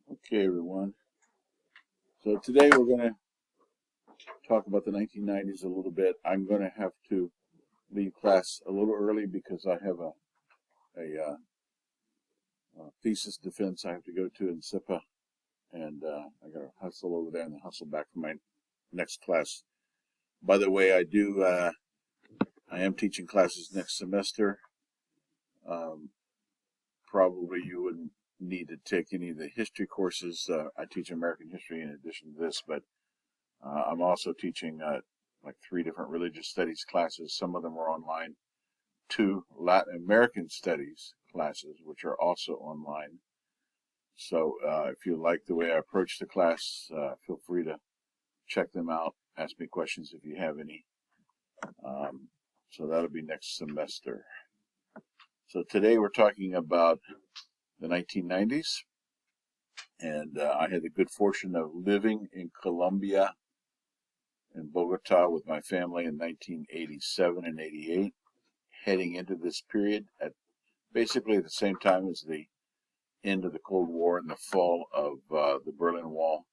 Okay, everyone. So today we're going to talk about the 1990s a little bit. I'm going to have to leave class a little early because I have a thesis defense I have to go to in SIPA, and I got to hustle over there and then hustle back for my next class. By the way, I am teaching classes next semester. Probably you wouldn't need to take any of the history courses. I teach American history in addition to this, but I'm also teaching like 3 different religious studies classes. Some of them are online. 2 Latin American studies classes, which are also online. So if you like the way I approach the class, feel free to check them out. Ask me questions if you have any. So that'll be next semester. So today we're talking about the 1990s. And I had the good fortune of living in Colombia, in Bogota, with my family in 1987 and 88, heading into this period at basically the same time as the end of the Cold War and the fall of the Berlin Wall.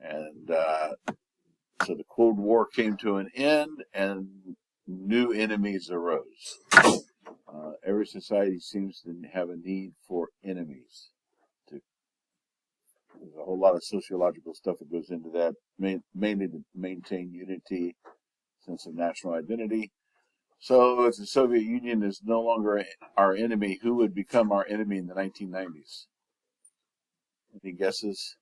And so the Cold War came to an end and new enemies arose. Every society seems to have a need for enemies. There's a whole lot of sociological stuff that goes into that, mainly to maintain unity, sense of national identity. So if the Soviet Union is no longer our enemy, who would become our enemy in the 1990s? Any guesses?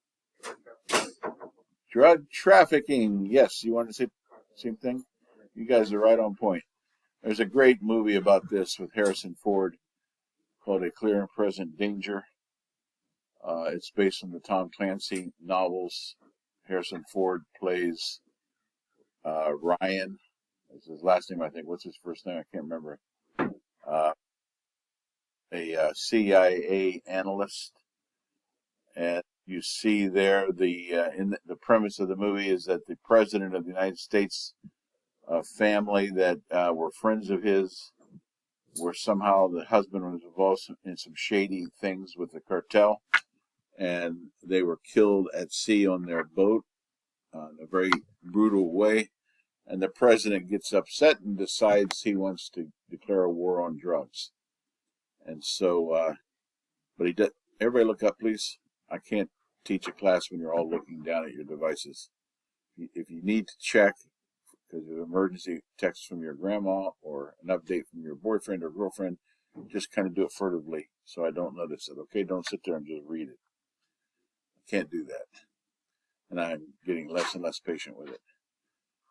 Drug trafficking. Yes, you want to say the same thing? You guys are right on point. There's a great movie about this with Harrison Ford called A Clear and Present Danger. It's based on the Tom Clancy novels. Harrison Ford plays Ryan. That's his last name, I think. What's his first name? I can't remember. A CIA analyst, and you see there the premise of the movie is that the president of the United States family that were friends of his were somehow the husband was involved in some shady things with the cartel, and they were killed at sea on their boat in a very brutal way. And the president gets upset and decides he wants to declare a war on drugs. And so, but he does. Everybody look up, please. I can't teach a class when you're all looking down at your devices. If you need to check because of an emergency text from your grandma or an update from your boyfriend or girlfriend, just kind of do it furtively so I don't notice it. Okay, don't sit there and just read it. I can't do that, and I'm getting less and less patient with it.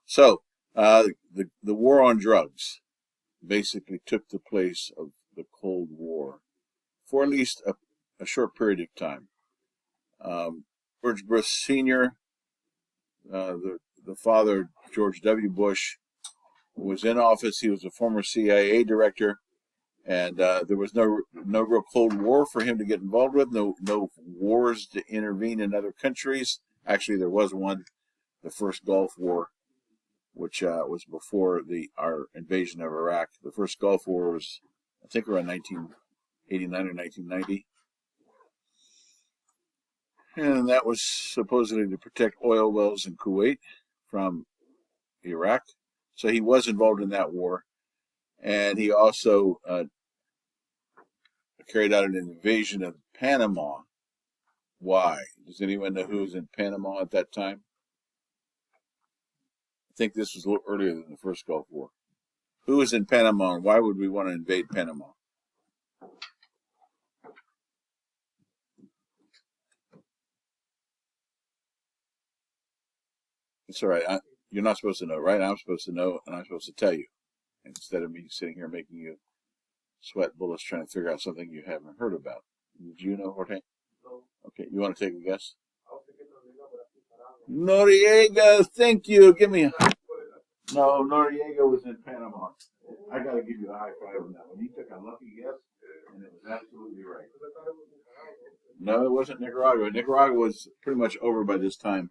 So the war on drugs basically took the place of the Cold War for at least a short period of time. George Bush Sr., the father, George W. Bush, was in office. He was a former CIA director, and there was no real Cold War for him to get involved with, no wars to intervene in other countries. Actually, there was one, the first Gulf War, which was before our invasion of Iraq. The first Gulf War was, I think, around 1989 or 1990. And that was supposedly to protect oil wells in Kuwait from Iraq. So he was involved in that war. And he also carried out an invasion of Panama. Why? Does anyone know who was in Panama at that time? I think this was a little earlier than the first Gulf War. Who was in Panama, and why would we want to invade Panama? It's all right. You're not supposed to know, right? I'm supposed to know, and I'm supposed to tell you, instead of me sitting here making you sweat bullets trying to figure out something you haven't heard about. Did you know, Jorge? No. Okay, you want to take a guess? Noriega, thank you. Give me a... No, Noriega was in Panama. I got to give you a high five on that one. You took a lucky guess, and it was absolutely right. No, it wasn't Nicaragua. Nicaragua was pretty much over by this time.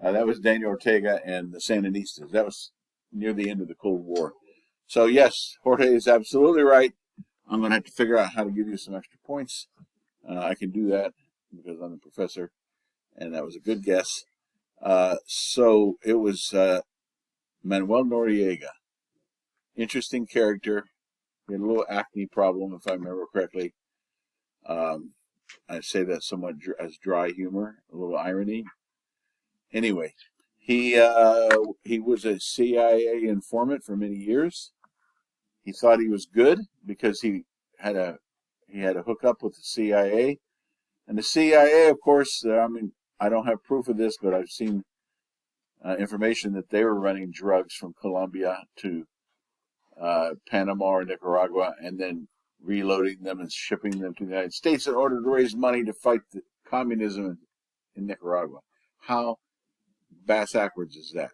That was Daniel Ortega and the Sandinistas. That was near the end of the Cold War. So, yes, Jorge is absolutely right. I'm going to have to figure out how to give you some extra points. I can do that. because I'm the professor, and that was a good guess. So it was Manuel Noriega. Interesting character. He had a little acne problem, if I remember correctly. I say that somewhat as dry humor, a little irony. Anyway, he was a CIA informant for many years. He thought he was good because had a he had a hookup with the CIA, and the CIA, of course. I mean, I don't have proof of this, but I've seen information that they were running drugs from Colombia to Panama or Nicaragua, and then reloading them and shipping them to the United States in order to raise money to fight the communism in Nicaragua. How bass-ackwards is that?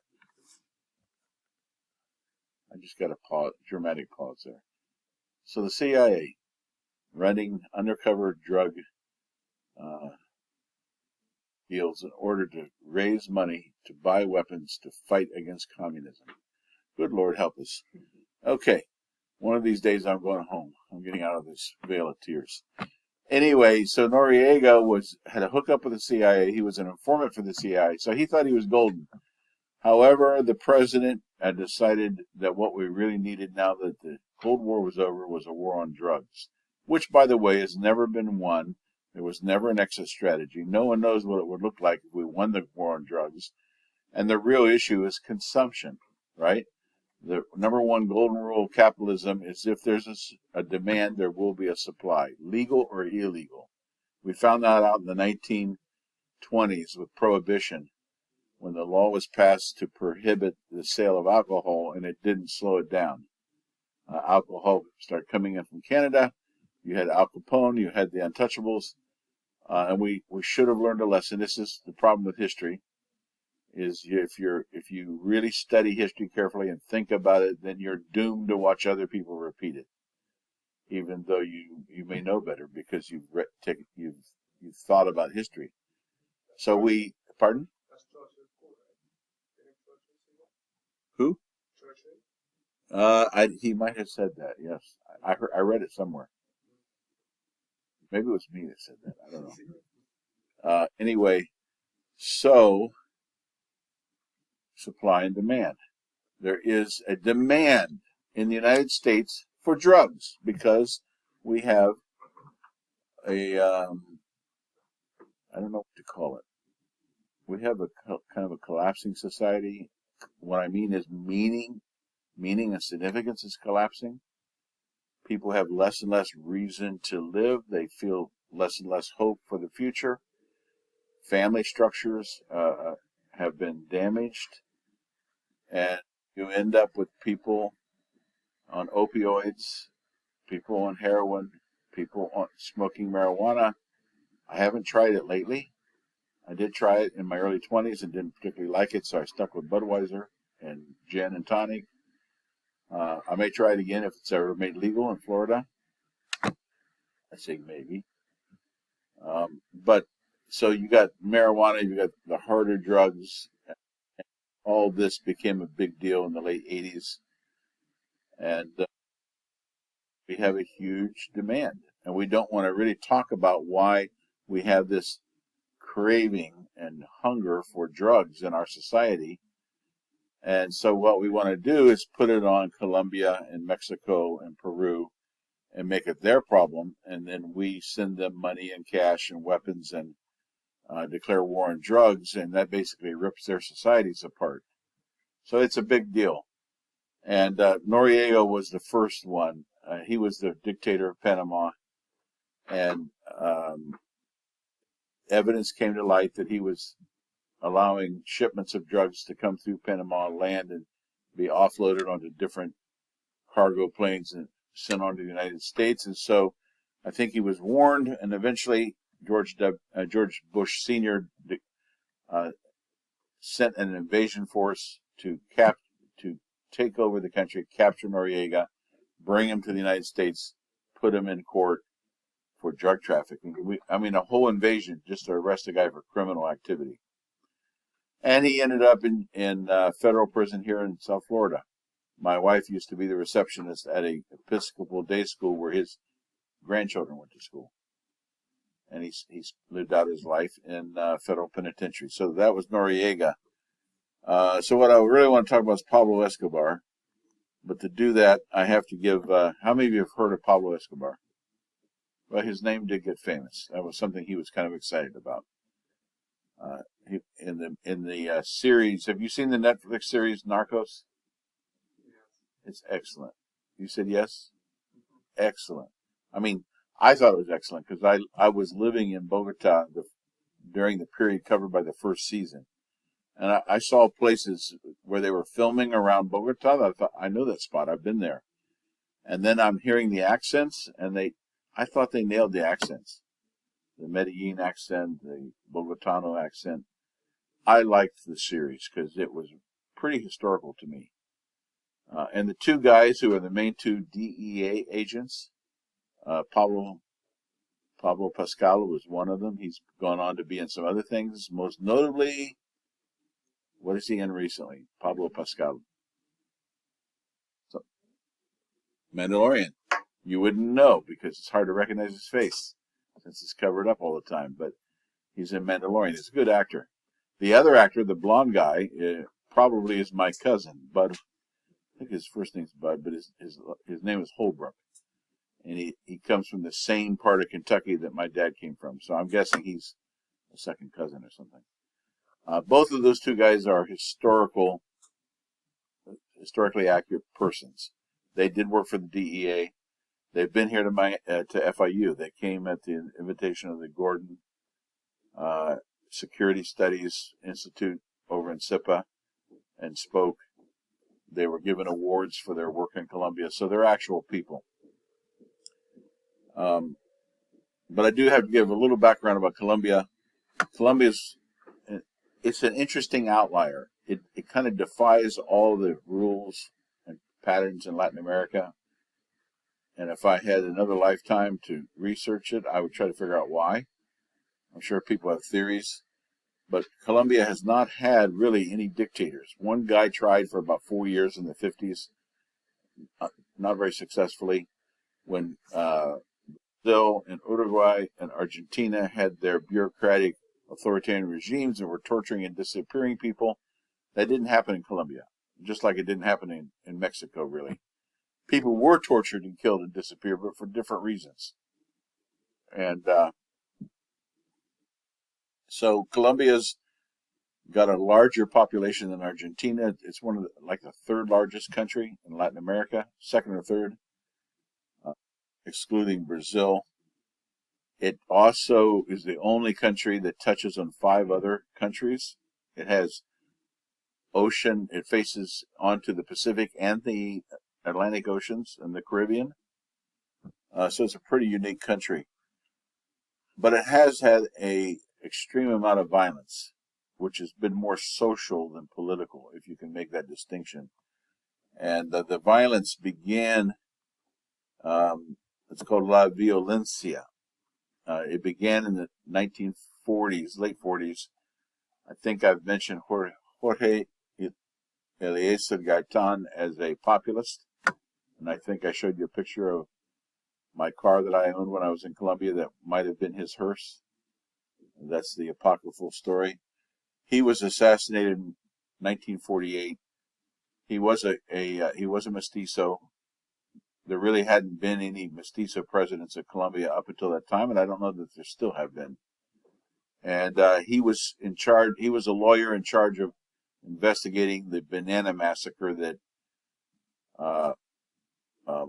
I just got a pause, dramatic pause there. So the CIA running undercover drug deals in order to raise money to buy weapons to fight against communism. Good Lord help us. Okay, one of these days I'm going home. I'm getting out of this veil of tears. Anyway, so Noriega had a hookup with the CIA. He was an informant for the CIA, so he thought he was golden. However, the president had decided that what we really needed now that the Cold War was over was a war on drugs, which, by the way, has never been won. There was never an exit strategy. No one knows what it would look like if we won the war on drugs. And the real issue is consumption, right? The number one golden rule of capitalism is if there's a demand, there will be a supply, legal or illegal. We found that out in the 1920s with Prohibition, when the law was passed to prohibit the sale of alcohol, and it didn't slow it down. Alcohol started coming in from Canada. You had Al Capone, you had the Untouchables, and we should have learned a lesson. This is the problem with history. Is if you really study history carefully and think about it, then you're doomed to watch other people repeat it, even though you may know better because you've thought about history. So pardon? Who? He might have said that. Yes, I read it somewhere. Maybe it was me that said that. I don't know. Anyway, so supply and demand. There is a demand in the United States for drugs because we have I don't know what to call it. We have a kind of a collapsing society. What I mean is meaning and significance is collapsing. People have less and less reason to live. They feel less and less hope for the future. Family structures have been damaged, and you end up with people on opioids, people on heroin, people on smoking marijuana. I haven't tried it lately. I did try it in my early 20s and didn't particularly like it, so I stuck with Budweiser and gin and tonic. I may try it again if it's ever made legal in Florida. I say maybe. But so you got marijuana, you got the harder drugs. All this became a big deal in the late 80s. And we have a huge demand. And we don't want to really talk about why we have this craving and hunger for drugs in our society. And so what we want to do is put it on Colombia and Mexico and Peru and make it their problem. And then we send them money and cash and weapons and declare war on drugs. And that basically rips their societies apart. So it's a big deal. And Noriega was the first one. He was the dictator of Panama. And evidence came to light that he was allowing shipments of drugs to come through Panama, land, and be offloaded onto different cargo planes and sent on to the United States. And so I think he was warned, and eventually George Bush Sr. Sent an invasion force to take over the country, capture Noriega, bring him to the United States, put him in court for drug trafficking. A whole invasion just to arrest a guy for criminal activity. And he ended up in federal prison here in South Florida. My wife used to be the receptionist at a Episcopal day school where his grandchildren went to school. and he's lived out his life in federal penitentiary. So that was Noriega. So what I really want to talk about is Pablo Escobar. But to do that, I have to give. How many of you have heard of Pablo Escobar? Well, his name did get famous. That was something he was kind of excited about. In the series, have you seen the Netflix series Narcos? It's excellent. You said yes? Excellent. I mean, I thought it was excellent because I was living in Bogota during the period covered by the first season. And I saw places where they were filming around Bogota. I thought, I know that spot. I've been there. And then I'm hearing the accents, and I thought they nailed the accents. The Medellin accent, the Bogotano accent. I liked the series because it was pretty historical to me. And the two guys who are the main two DEA agents, Pablo Pascal was one of them. He's gone on to be in some other things. Most notably, what is he in recently? Pablo Pascal. So, Mandalorian. You wouldn't know because it's hard to recognize his face since it's covered up all the time. But he's in Mandalorian. He's a good actor. The other actor, the blonde guy, probably is my cousin, Bud. I think his first name's Bud, but his name is Holbrook. And he comes from the same part of Kentucky that my dad came from. So I'm guessing he's a second cousin or something. Both of those two guys are historically accurate persons. They did work for the DEA. They've been here to FIU. They came at the invitation of the Gordon Security Studies Institute over in SIPA and spoke. They were given awards for their work in Colombia, so they're actual people. But I do have to give a little background about Colombia. It's an interesting outlier. It kind of defies all the rules and patterns in Latin America. And if I had another lifetime to research it, I would try to figure out why. I'm sure people have theories. But Colombia has not had really any dictators. One guy tried for about 4 years in the 50s, not very successfully. When Brazil and Uruguay and Argentina had their bureaucratic authoritarian regimes and were torturing and disappearing people, that didn't happen in Colombia, just like it didn't happen in Mexico, really. People were tortured and killed and disappeared, but for different reasons. And so Colombia's got a larger population than Argentina. It's one of the third largest country in Latin America, second or third, excluding Brazil. It also is the only country that touches on 5 other countries. It has ocean. It faces onto the Pacific and the Atlantic Oceans and the Caribbean. So it's a pretty unique country. But it has had an extreme amount of violence, which has been more social than political, if you can make that distinction. And the violence began, it's called La Violencia. It began in the 1940s, late 40s. I think I've mentioned Jorge Eliezer Gaitán as a populist. And I think I showed you a picture of my car that I owned when I was in Colombia that might have been his hearse. That's the apocryphal story. He was assassinated in 1948. He was a mestizo. There really hadn't been any mestizo presidents of Colombia up until that time, and I don't know that there still have been. And he was in charge. He was a lawyer in charge of investigating the banana massacre that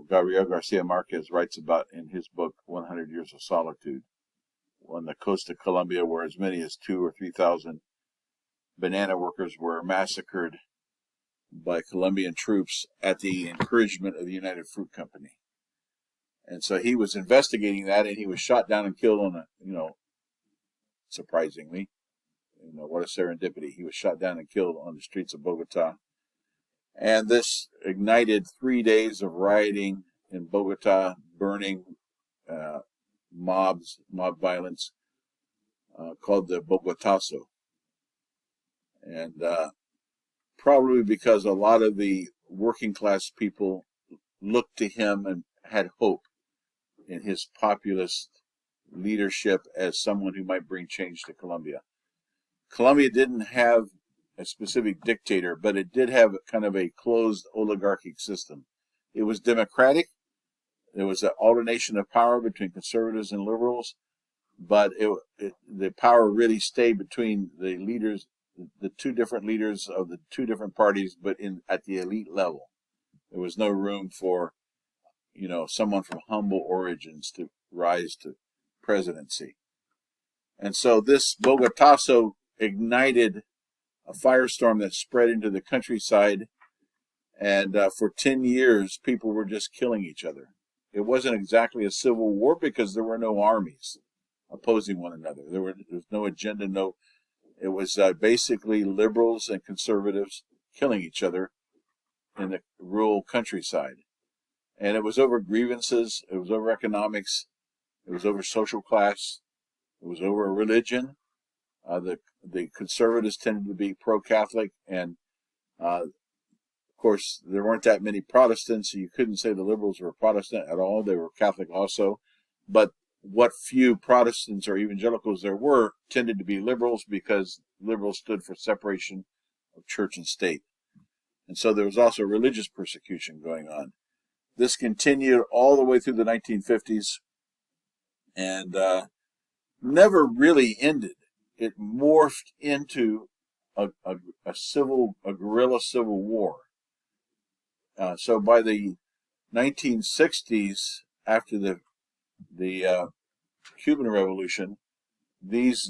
Gabriel Garcia Marquez writes about in his book 100 Years of Solitude, on the coast of Colombia, where as many as 2,000 or 3,000 banana workers were massacred by Colombian troops at the encouragement of the United Fruit Company. And so he was investigating that, and he was shot down and killed on surprisingly, what a serendipity. He was shot down and killed on the streets of Bogota. And this ignited 3 days of rioting in Bogota, burning, mob violence, called the Bogotazo. And probably because a lot of the working class people looked to him and had hope in his populist leadership as someone who might bring change to Colombia. Colombia didn't have a specific dictator, but it did have kind of a closed oligarchic system. It was democratic. There was an alternation of power between conservatives and liberals, but the power really stayed between the leaders, the two different leaders of the two different parties, but at the elite level. There was no room for, someone from humble origins to rise to presidency. And so this Bogotazo ignited a firestorm that spread into the countryside, and for 10 years, people were just killing each other. It wasn't exactly a civil war because there were no armies opposing one another. There was no agenda, it was basically liberals and conservatives killing each other in the rural countryside. And it was over grievances, it was over economics, it was over social class, it was over religion. The conservatives tended to be pro-Catholic, and of course there weren't that many Protestants, so you couldn't say the liberals were Protestant at all. They were Catholic also, but what few Protestants or evangelicals there were tended to be liberals, because liberals stood for separation of church and state. And so there was also religious persecution going on. This continued all the way through the 1950s and never really ended. It morphed into a guerrilla civil war. So by the 1960s, after the Cuban Revolution, these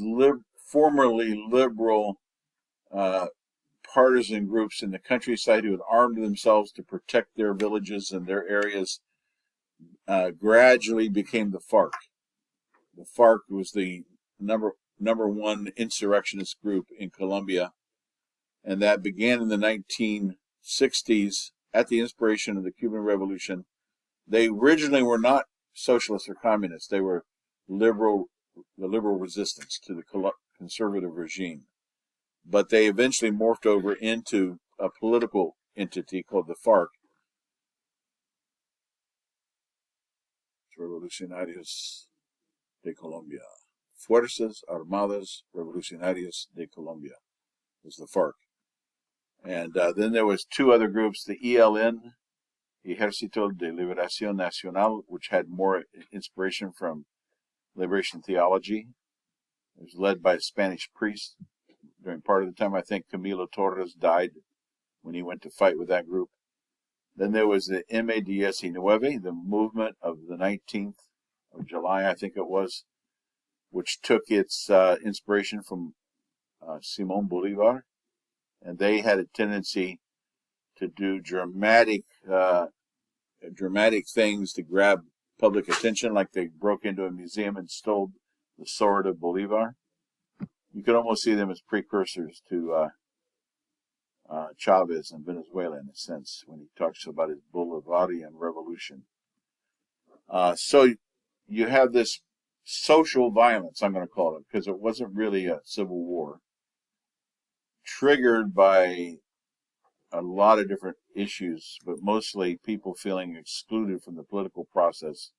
formerly liberal partisan groups in the countryside who had armed themselves to protect their villages and their areas gradually became the FARC. The FARC was the number one insurrectionist group in Colombia, and that began in the 1960s at the inspiration of the Cuban Revolution. They originally were not socialists or communists. They were the liberal resistance to the conservative regime. But they eventually morphed over into a political entity called the FARC, Revolucionarios de Colombia. Fuerzas Armadas Revolucionarias de Colombia was the FARC. And then there was two other groups, the ELN, Ejército de Liberación Nacional, which had more inspiration from liberation theology. It was led by a Spanish priest. During part of the time, I think Camilo Torres died when he went to fight with that group. Then there was the M19, the movement of the 19th of July, I think it was, which took its inspiration from Simón Bolívar. And they had a tendency to do dramatic things to grab public attention, like they broke into a museum and stole the sword of Bolivar. You could almost see them as precursors to Chavez in Venezuela, in a sense, when he talks about his Bolivarian revolution. So you have this social violence, I'm going to call it, because it wasn't really a civil war, triggered by a lot of different issues, but mostly people feeling excluded from the political process.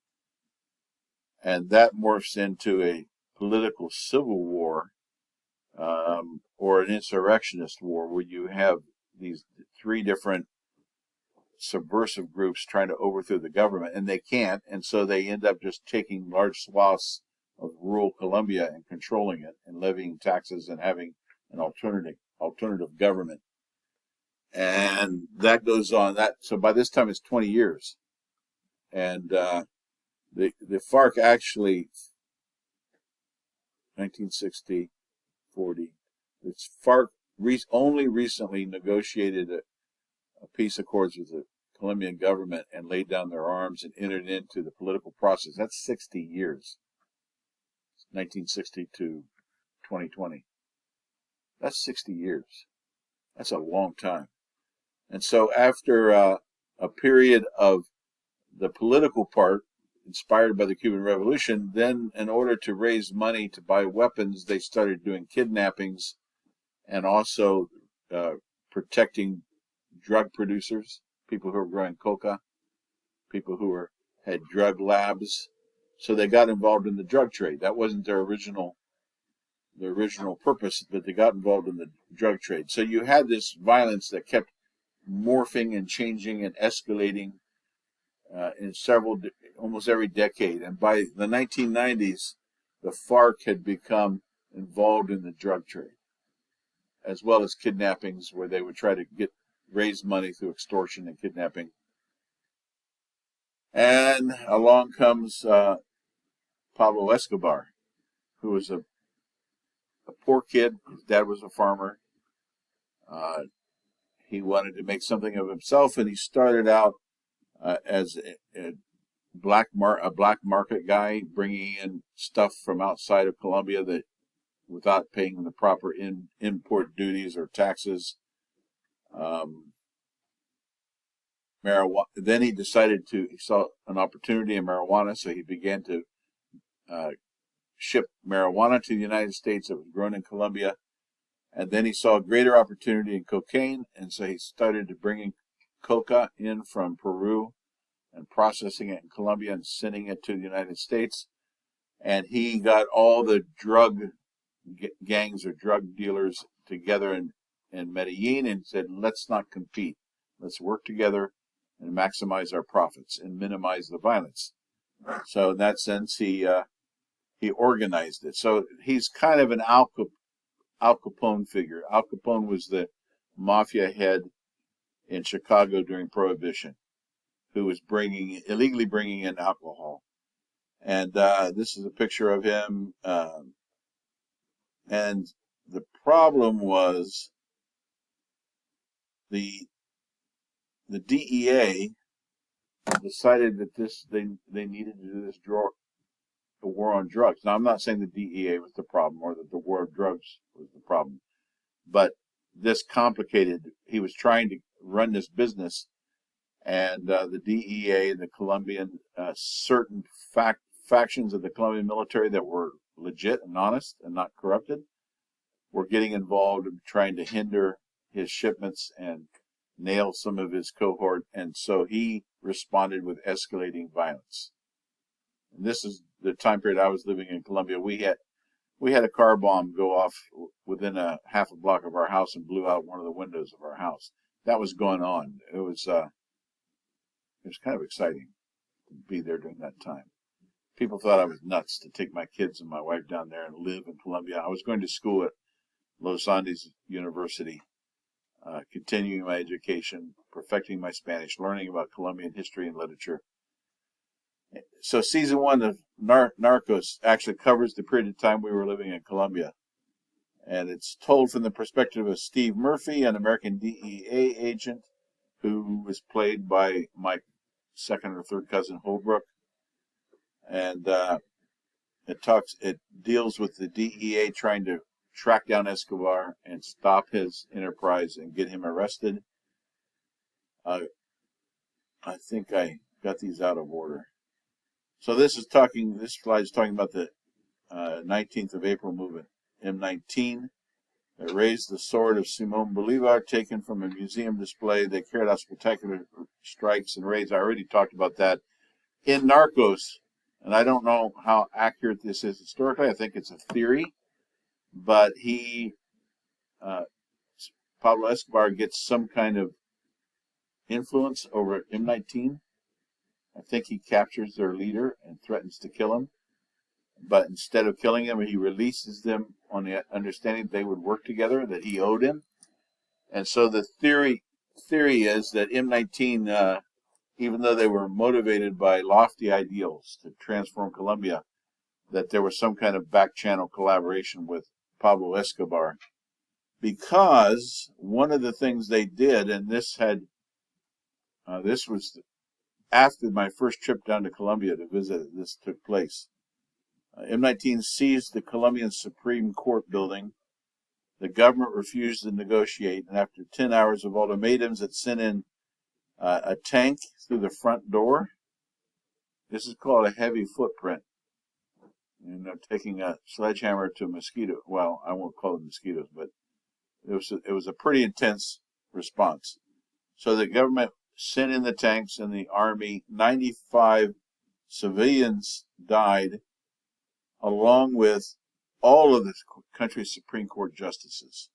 And that morphs into a political civil war, or an insurrectionist war, where you have these three different subversive groups trying to overthrow the government, and they can't, and so they end up just taking large swaths of rural Colombia and controlling it and levying taxes and having an alternative government. And that goes on. So by this time it's 20 years. And the FARC actually, 1960, 40, the FARC only recently negotiated a peace accords with the Colombian government and laid down their arms and entered into the political process. That's 60 years. 1960 to 2020. That's 60 years. That's a long time. And so after a period of the political part inspired by the Cuban Revolution, then in order to raise money to buy weapons, they started doing kidnappings and also protecting drug producers, people who were growing coca, people who had drug labs. So they got involved in the drug trade. That wasn't their original purpose, but they got involved in the drug trade. So you had this violence that kept morphing and changing and escalating in almost every decade. And by the 1990s, the FARC had become involved in the drug trade, as well as kidnappings, where they would try to raise money through extortion and kidnapping. And along comes Pablo Escobar, who was a poor kid. His dad was a farmer. Uh, he wanted to make something of himself, and he started out as a black market guy, bringing in stuff from outside of Colombia that without paying the proper import duties or taxes. Marijuana. Then he saw an opportunity in marijuana, so he began to ship marijuana to the United States that was grown in Colombia. And then he saw a greater opportunity in cocaine, and so he started to bringing coca in from Peru and processing it in Colombia and sending it to the United States. And he got all the drug gangs or drug dealers together in Medellin and said, let's not compete. Let's work together and maximize our profits and minimize the violence. So in that sense, he organized it. So he's kind of an Al Capone figure. Al Capone was the mafia head in Chicago during Prohibition, who was illegally bringing in alcohol. And this is a picture of him. And the problem was the DEA decided that they needed to do the war on drugs. Now, I'm not saying the DEA was the problem or that the war on drugs was the problem, but this complicated. He was trying to run this business, and the DEA and the Colombian certain factions of the Colombian military that were legit and honest and not corrupted were getting involved in trying to hinder his shipments and nail some of his cohort, and so he responded with escalating violence. And this is the time period I was living in Colombia. We had a car bomb go off within a half a block of our house and blew out one of the windows of our house. That was going on. It was kind of exciting to be there during that time. People thought I was nuts to take my kids and my wife down there and live in Colombia. I was going to school at Los Andes University, continuing my education, perfecting my Spanish, learning about Colombian history and literature. So season 1 of Narcos actually covers the period of time we were living in Colombia. And it's told from the perspective of Steve Murphy, an American DEA agent who was played by my second or third cousin Holbrook. And it deals with the DEA trying to track down Escobar and stop his enterprise and get him arrested. I think I got these out of order. So this slide is talking about the 19th of April movement, M19. They raised the sword of Simón Bolívar, taken from a museum display. They carried out spectacular strikes and raids. I already talked about that. In Narcos, and I don't know how accurate this is historically, I think it's a theory, but Pablo Escobar gets some kind of influence over M19. I think he captures their leader and threatens to kill him. But instead of killing him, he releases them on the understanding that they would work together, that he owed him. And so the theory is that M19, even though they were motivated by lofty ideals to transform Colombia, that there was some kind of back channel collaboration with Pablo Escobar. Because one of the things they did, and this was after my first trip down to Colombia to visit, this took place. M19 seized the Colombian Supreme Court building. The government refused to negotiate, and after 10 hours of ultimatums, it sent in a tank through the front door. This is called a heavy footprint. Taking a sledgehammer to a mosquito. Well, I won't call them mosquitoes, but it was a pretty intense response. So the government sent in the tanks and the army. 95 civilians died, along with all of the country's Supreme Court justices.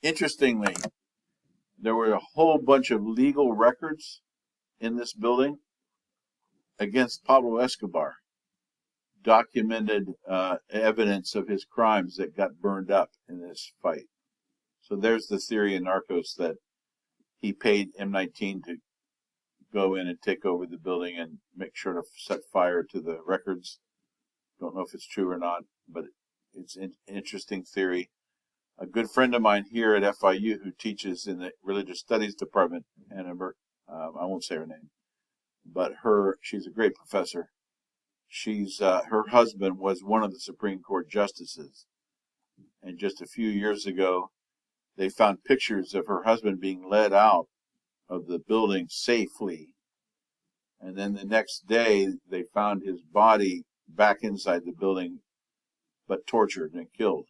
Interestingly, there were a whole bunch of legal records in this building against Pablo Escobar, documented evidence of his crimes that got burned up in this fight. So there's the theory in Narcos that he paid M19 to go in and take over the building and make sure to set fire to the records. Don't know if it's true or not, but it's an interesting theory. A good friend of mine here at FIU who teaches in the religious studies department, and I won't say her name, but she's a great professor. Her husband was one of the Supreme Court justices, and just a few years ago, they found pictures of her husband being led out of the building safely, and then the next day they found his body back inside the building, but tortured and killed.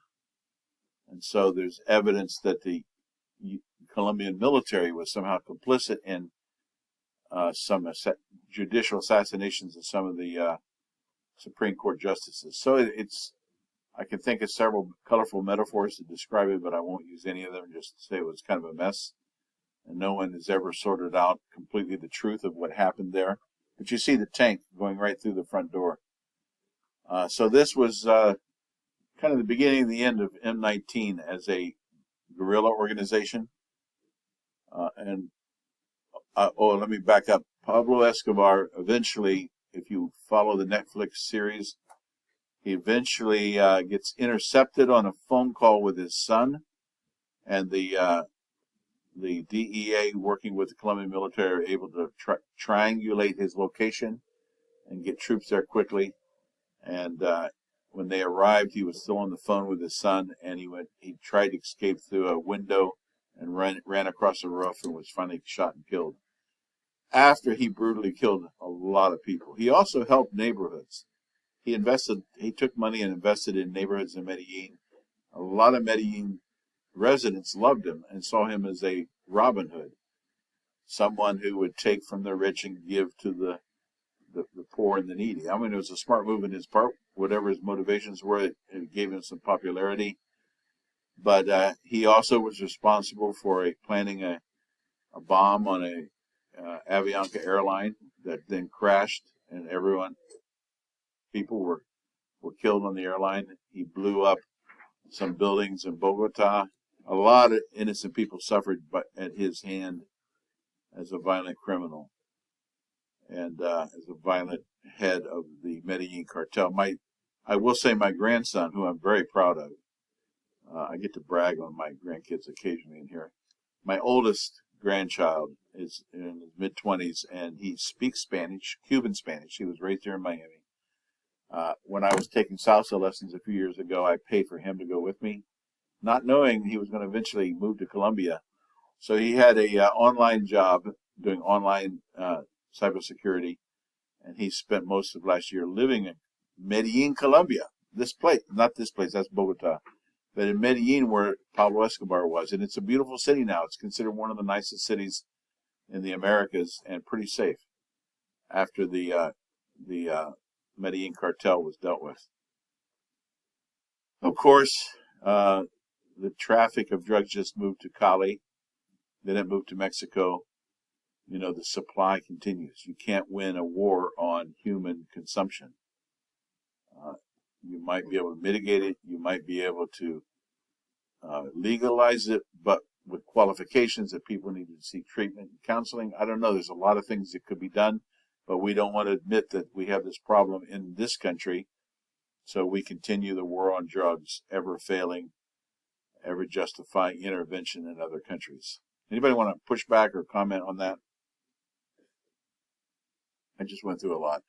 And so there's evidence that the Colombian military was somehow complicit in some judicial assassinations of some of the Supreme Court justices. So I can think of several colorful metaphors to describe it, but I won't use any of them, just to say it was kind of a mess. And no one has ever sorted out completely the truth of what happened there. But you see the tank going right through the front door. So this was kind of the beginning and the end of M19 as a guerrilla organization. Let me back up. Pablo Escobar eventually, if you follow the Netflix series, he eventually gets intercepted on a phone call with his son, and the DEA, working with the Colombian military, are able to triangulate his location and get troops there quickly. And when they arrived, he was still on the phone with his son, and he tried to escape through a window and ran across the roof and was finally shot and killed, after he brutally killed a lot of people. He also helped neighborhoods. He took money and invested in neighborhoods in Medellin. A lot of Medellin residents loved him and saw him as a Robin Hood, someone who would take from the rich and give to the poor and the needy. I mean, it was a smart move on his part. Whatever his motivations were, it gave him some popularity. But he also was responsible for planning a bomb on a Avianca airline that then crashed, and people were killed on the airline. He blew up some buildings in Bogota. A lot of innocent people suffered at his hand as a violent criminal and as a violent head of the Medellin Cartel. I will say my grandson, who I'm very proud of, I get to brag on my grandkids occasionally in here. My oldest grandchild is in his mid-20s, and he speaks Spanish, Cuban Spanish. He was raised here in Miami. When I was taking salsa lessons a few years ago, I paid for him to go with me, not knowing he was going to eventually move to Colombia. So he had a online job doing online cybersecurity, and he spent most of last year living in Medellin, Colombia. Not this place, that's Bogota. But in Medellin, where Pablo Escobar was. And it's a beautiful city now. It's considered one of the nicest cities in the Americas and pretty safe after the Medellin Cartel was dealt with. Of course, the traffic of drugs just moved to Cali. Then it moved to Mexico. You know, the supply continues. You can't win a war on human consumption. You might be able to mitigate it. You might be able to legalize it, but with qualifications that people need to seek treatment and counseling. I don't know. There's a lot of things that could be done, but we don't want to admit that we have this problem in this country. So we continue the war on drugs, ever failing, ever justifying intervention in other countries. Anybody want to push back or comment on that? I just went through a lot.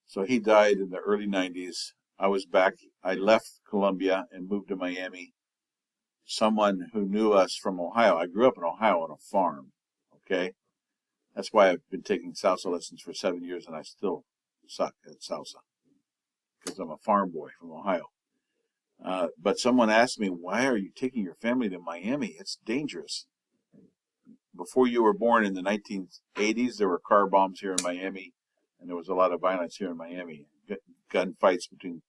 So he died in the early 90s. I was back. I left Colombia and moved to Miami. Someone who knew us from Ohio. I grew up in Ohio on a farm. Okay? That's why I've been taking salsa lessons for 7 years, and I still suck at salsa because I'm a farm boy from Ohio. But someone asked me, why are you taking your family to Miami? It's dangerous. before you were born in the 1980s, there were car bombs here in Miami, and there was a lot of violence here in Miami. Gun fights between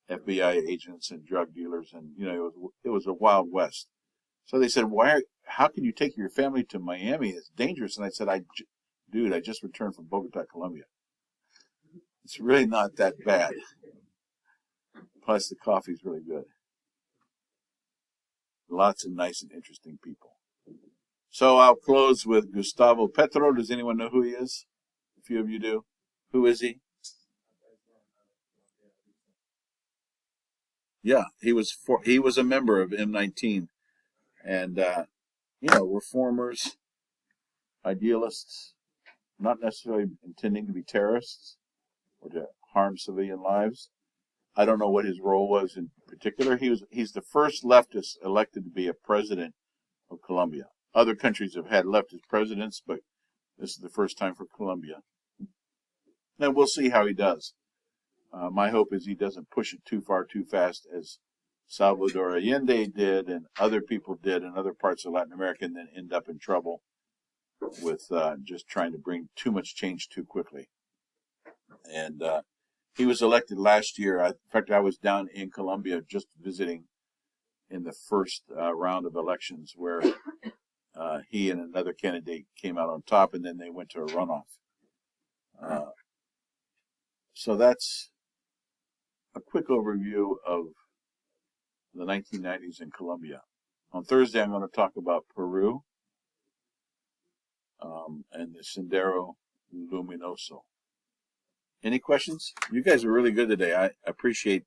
FBI agents and drug dealers, and it was a wild west. So they said, how can you take your family to Miami? It's dangerous. And I said, dude, I just returned from Bogota, Colombia. It's really not that bad. Plus, the coffee's really good. Lots of nice and interesting people. So I'll close with Gustavo Petro. Does anyone know who he is? A few of you do. Who is he? Yeah, he was a member of M19, and reformers, idealists, not necessarily intending to be terrorists or to harm civilian lives. I don't know what his role was in particular. He's the first leftist elected to be a president of Colombia. Other countries have had leftist presidents, but this is the first time for Colombia. And we'll see how he does. My hope is he doesn't push it too far, too fast, as Salvador Allende did and other people did in other parts of Latin America, and then end up in trouble with just trying to bring too much change too quickly. And he was elected last year. In fact, I was down in Colombia just visiting in the first round of elections where he and another candidate came out on top, and then they went to a runoff. So that's a quick overview of the 1990s in Colombia. On Thursday, I'm going to talk about Peru and the Sendero Luminoso. Any questions? You guys are really good today. I appreciate